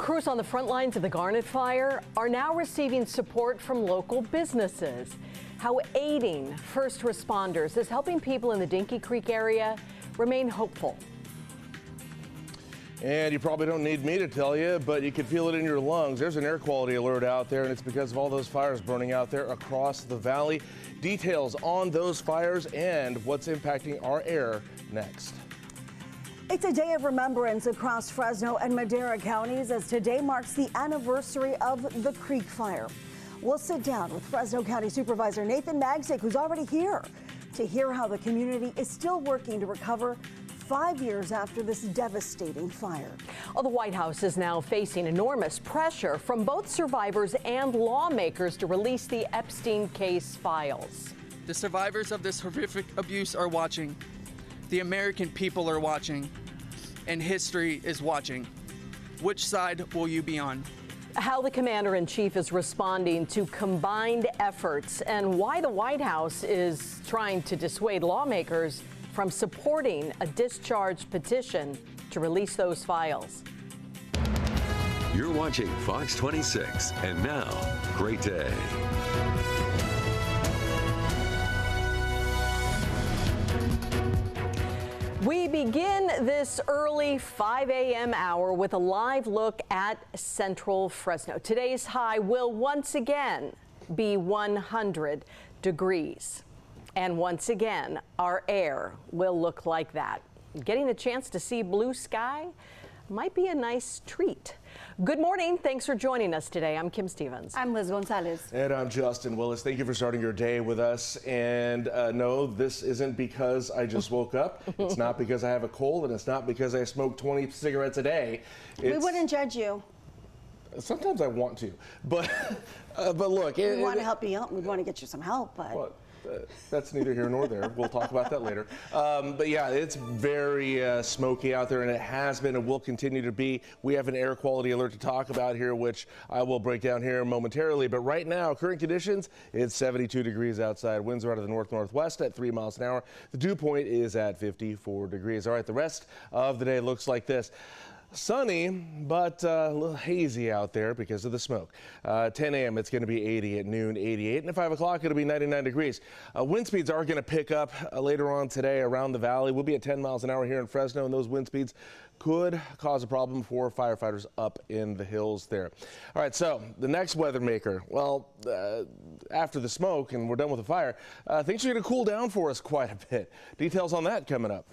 Crews on the front lines of the Garnet fire are now receiving support from local businesses. How aiding first responders is helping people in the Dinky Creek area remain hopeful. And you probably don't need me to tell you, but you can feel it in your lungs. There's an air quality alert out there, and it's because of all those fires burning out there across the valley. Details on those fires and what's impacting our air next. It's a day of remembrance across Fresno and Madera counties as today marks the anniversary of the Creek Fire. We'll sit down with Fresno County Supervisor Nathan Magsick, who's already here, to hear how the community is still working to recover 5 years after this devastating fire. Well, the White House is now facing enormous pressure from both survivors and lawmakers to release the Epstein case files. The survivors of this horrific abuse are watching. The American people are watching, and history is watching. Which side will you be on? How the commander-in-chief is responding to combined efforts and why the White House is trying to dissuade lawmakers from supporting a discharge petition to release those files. You're watching Fox 26, and now, great day. We begin this early 5 a.m. hour with a live look at central Fresno. Today's high will once again be 100 degrees. And once again, our air will look like that. Getting a chance to see blue sky might be a nice treat. Good morning. Thanks for joining us today. I'm Kim Stevens. I'm Liz Gonzalez. And I'm Justin Willis. Thank you for starting your day with us. And no, this isn't because I just woke up. It's not because I have a cold, and it's not because I smoke 20 cigarettes a day. We wouldn't judge you. Sometimes I want to, but look. We want to help you out. We want to get you some help, but. Well, that's neither here nor there. We'll talk about that later. But yeah, it's very smoky out there, and it has been and will continue to be. We have an air quality alert to talk about here, which I will break down here momentarily. But right now, current conditions, it's 72 degrees outside. Winds are out of the north-northwest at 3 miles an hour. The dew point is at 54 degrees. All right, the rest of the day looks like this. Sunny, but a little hazy out there because of the smoke. 10 a.m. it's going to be 80, at noon 88, and at 5 o'clock it'll be 99 degrees. Wind speeds are going to pick up later on today around the valley. We'll be at 10 miles an hour here in Fresno, and those wind speeds could cause a problem for firefighters up in the hills there. All right, so the next weather maker, well, after the smoke and we're done with the fire, things are going to cool down for us quite a bit. Details on that coming up.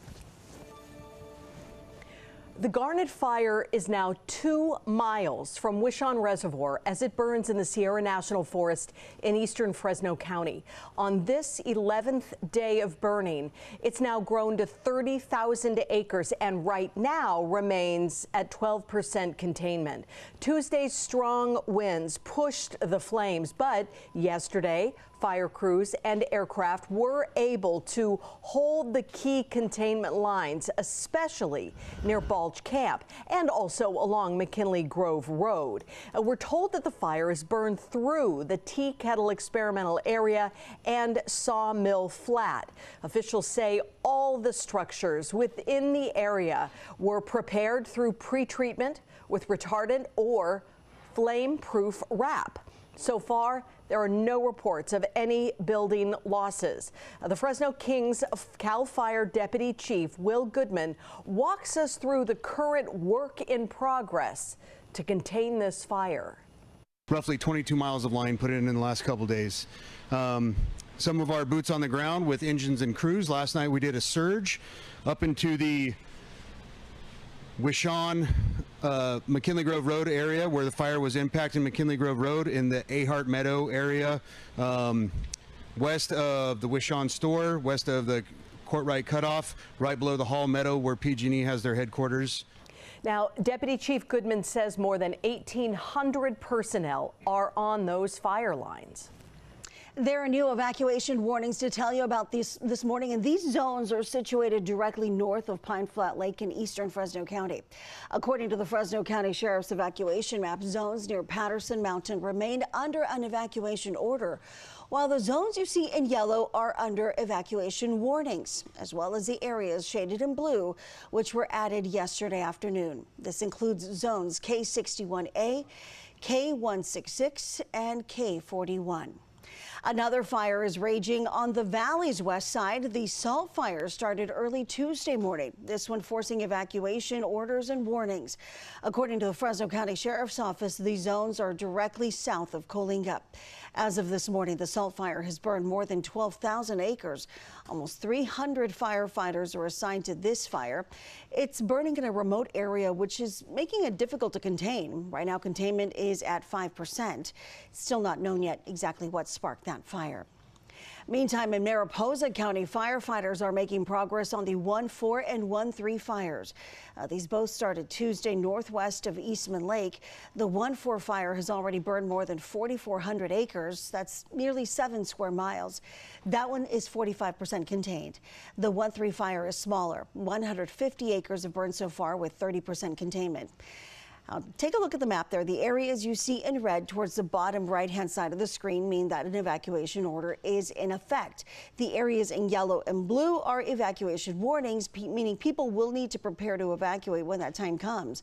The Garnet fire is now 2 miles from Wishon Reservoir as it burns in the Sierra National Forest in eastern Fresno County. On this 11th day of burning, it's now grown to 30,000 acres and right now remains at 12% containment. Tuesday's strong winds pushed the flames, but yesterday, fire crews and aircraft were able to hold the key containment lines, especially near Balch Camp and also along McKinley Grove Road. We're told that the fire has burned through the Tea Kettle experimental area and Sawmill Flat. Officials say all the structures within the area were prepared through pre-treatment with retardant or flame-proof wrap. So far, there are no reports of any building losses. The Fresno King's CAL FIRE Deputy Chief Will Goodman walks us through the current work in progress to contain this fire. Roughly 22 miles of line put in the last couple days. Some of our boots on the ground with engines and crews. Last night we did a surge up into the Wishon McKinley Grove Road area where the fire was impacting McKinley Grove Road in the Ahart Meadow area, west of the Wishon store, west of the Courtright Cutoff, right below the Hall Meadow where PG&E has their headquarters. Now, Deputy Chief Goodman says more than 1,800 personnel are on those fire lines. There are new evacuation warnings to tell you about this morning, and these zones are situated directly north of Pine Flat Lake in eastern Fresno County. According to the Fresno County Sheriff's evacuation map, zones near Patterson Mountain remain under an evacuation order, while the zones you see in yellow are under evacuation warnings, as well as the areas shaded in blue, which were added yesterday afternoon. This includes zones K61A, K166, and K41. Another fire is raging on the valley's west side. The salt fire started early Tuesday morning, this one forcing evacuation orders and warnings. According to the Fresno County Sheriff's Office, these zones are directly south of Coalinga. As of this morning, the salt fire has burned more than 12,000 acres. Almost 300 firefighters are assigned to this fire. It's burning in a remote area, which is making it difficult to contain. Right now, containment is at 5%. It's still not known yet exactly what sparked that fire. Meantime, in Mariposa County, firefighters are making progress on the 1-4 and 1-3 fires. These both started Tuesday northwest of Eastman Lake. The 1-4 fire has already burned more than 4,400 acres. That's nearly 7 square miles. That one is 45% contained. The 1-3 fire is smaller. 150 acres have burned so far with 30% containment. Take a look at the map there. The areas you see in red towards the bottom right-hand side of the screen mean that an evacuation order is in effect. The areas in yellow and blue are evacuation warnings, meaning people will need to prepare to evacuate when that time comes.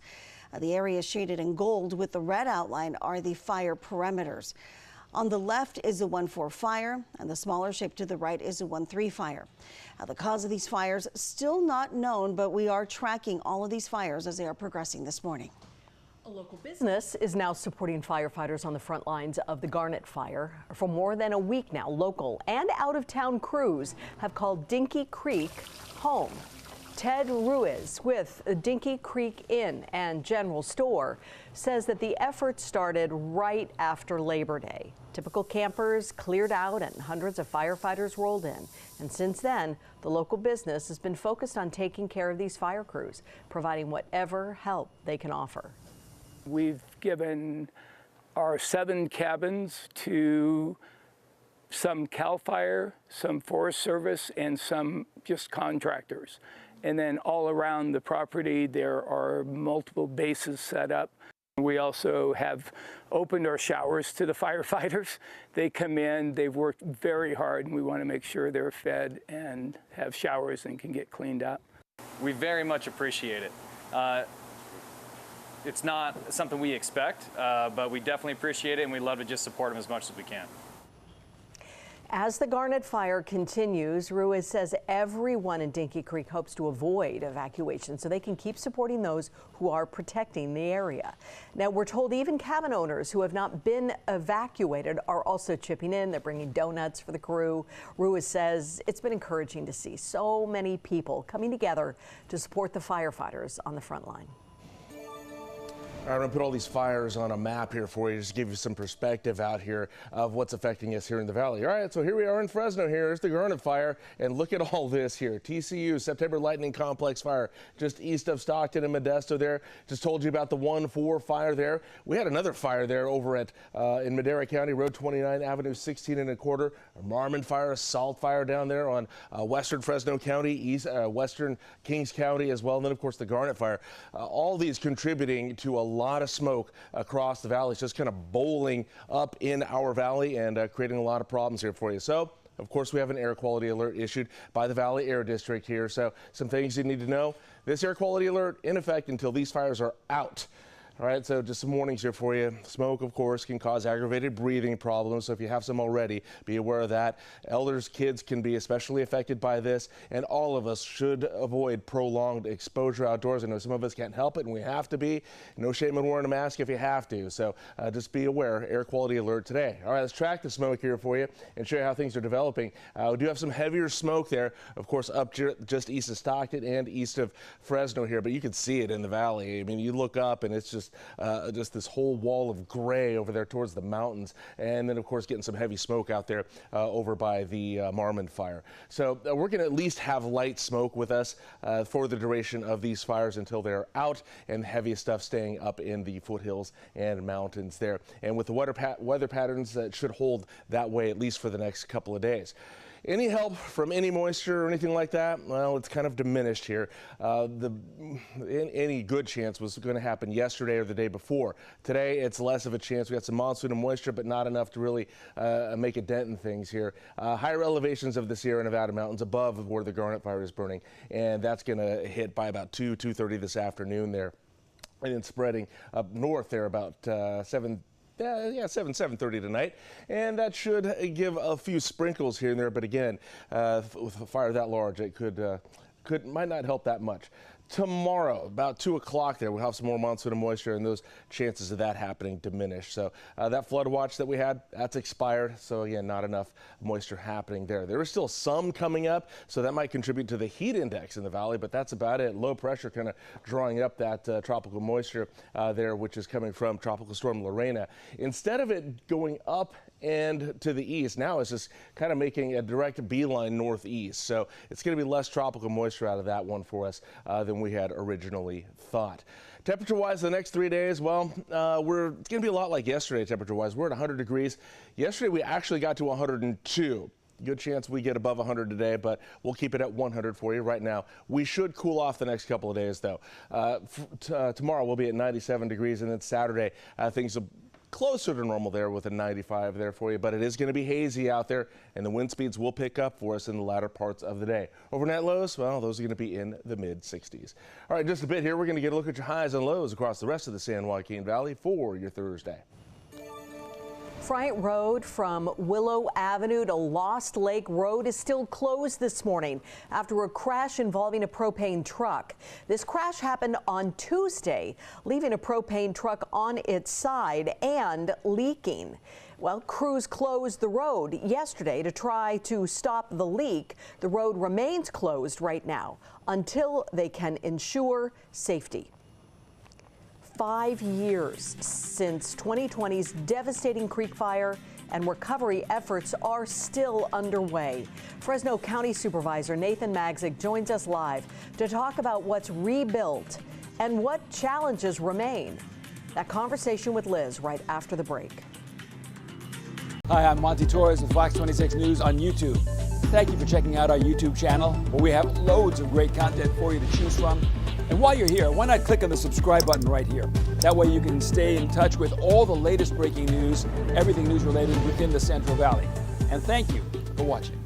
The areas shaded in gold with the red outline are the fire perimeters. On the left is the 1-4 fire, and the smaller shape to the right is the 1-3 fire. The cause of these fires still not known, but we are tracking all of these fires as they are progressing this morning. A local business is now supporting firefighters on the front lines of the Garnet fire. For more than a week now, local and out-of-town crews have called Dinky Creek home. Ted Ruiz with Dinky Creek Inn and General Store says that the effort started right after Labor Day. Typical campers cleared out and hundreds of firefighters rolled in. And since then, the local business has been focused on taking care of these fire crews, providing whatever help they can offer. We've given our 7 cabins to some CAL FIRE, some Forest Service, and some just contractors. And then all around the property, there are multiple bases set up. We also have opened our showers to the firefighters. They come in, they've worked very hard, and we want to make sure they're fed and have showers and can get cleaned up. We very much appreciate it. It's not something we expect, but we definitely appreciate it, and we love to just support them as much as we can. As the Garnet fire continues, Ruiz says everyone in Dinky Creek hopes to avoid evacuation so they can keep supporting those who are protecting the area. Now, we're told even cabin owners who have not been evacuated are also chipping in. They're bringing donuts for the crew. Ruiz says it's been encouraging to see so many people coming together to support the firefighters on the front line. All right, I'm going to put all these fires on a map here for you, just to give you some perspective out here of what's affecting us here in the valley. All right, so here we are in Fresno. Here's the Garnet fire, and look at all this here. TCU, September Lightning Complex fire, just east of Stockton and Modesto there. Just told you about the 1-4 fire there. We had another fire there over at in Madera County, Road 29, Avenue 16 1/4. A Marmon fire, a salt fire down there on western Fresno County, western Kings County as well. And then, of course, the Garnet fire. All these contributing to a lot of smoke across the valley. It's just kind of bowling up in our valley and creating a lot of problems here for you. So, of course, we have an air quality alert issued by the Valley Air District here. So some things you need to know. This air quality alert in effect until these fires are out. All right, so just some warnings here for you. Smoke, of course, can cause aggravated breathing problems. So if you have some already, be aware of that. Elders, kids can be especially affected by this, and all of us should avoid prolonged exposure outdoors. I know some of us can't help it, and we have to be. No shame in wearing a mask if you have to. So just be aware. Air quality alert today. All right, let's track the smoke here for you and show you how things are developing. We do have some heavier smoke there, of course, up just east of Stockton and east of Fresno here, but you can see it in the valley. I mean, you look up and it's just just this whole wall of gray over there towards the mountains, and then of course getting some heavy smoke out there over by the Marmon fire. So we're going to at least have light smoke with us for the duration of these fires until they're out, and the heaviest stuff staying up in the foothills and mountains there. And with the weather patterns, that should hold that way at least for the next couple of days. Any help from any moisture or anything like that? Well, it's kind of diminished here. Any good chance was going to happen yesterday or the day before. Today, it's less of a chance. We got some monsoon and moisture, but not enough to really make a dent in things here. Higher elevations of the Sierra Nevada mountains above where the Garnet fire is burning, and that's going to hit by about 2:30 this afternoon there. And then spreading up north there about 7:30 tonight, and that should give a few sprinkles here and there. But again, with a fire that large, it might not help that much. Tomorrow, about 2 o'clock there, we'll have some more monsoon and moisture, and those chances of that happening diminish. So that flood watch that we had, that's expired. So again, not enough moisture happening there. There is still some coming up, so that might contribute to the heat index in the valley, but that's about it. Low pressure kind of drawing up that tropical moisture there, which is coming from Tropical Storm Lorena. Instead of it going up and to the east, now it's just kind of making a direct beeline northeast. So it's going to be less tropical moisture out of that one for us than we had originally thought. Temperature-wise, the next 3 days, well, it's going to be a lot like yesterday temperature-wise. We're at 100 degrees. Yesterday, we actually got to 102. Good chance we get above 100 today, but we'll keep it at 100 for you right now. We should cool off the next couple of days, though. Tomorrow, we'll be at 97 degrees, and then Saturday, things will closer to normal there with a 95 there for you, but it is going to be hazy out there, and the wind speeds will pick up for us in the latter parts of the day. Overnight lows, well, those are going to be in the mid-60s. All right, just a bit here. We're going to get a look at your highs and lows across the rest of the San Joaquin Valley for your Thursday. Bryant Road from Willow Avenue to Lost Lake Road is still closed this morning after a crash involving a propane truck. This crash happened on Tuesday, leaving a propane truck on its side and leaking. Well, crews closed the road yesterday to try to stop the leak. The road remains closed right now until they can ensure safety. 5 years since 2020's devastating creek fire, and recovery efforts are still underway. Fresno County Supervisor Nathan Magzik joins us live to talk about what's rebuilt and what challenges remain. That conversation with Liz right after the break. Hi, I'm Monty Torres with Fox 26 News on YouTube. Thank you for checking out our YouTube channel, where we have loads of great content for you to choose from. And while you're here, why not click on the subscribe button right here? That way you can stay in touch with all the latest breaking news, everything news related within the Central Valley. And thank you for watching.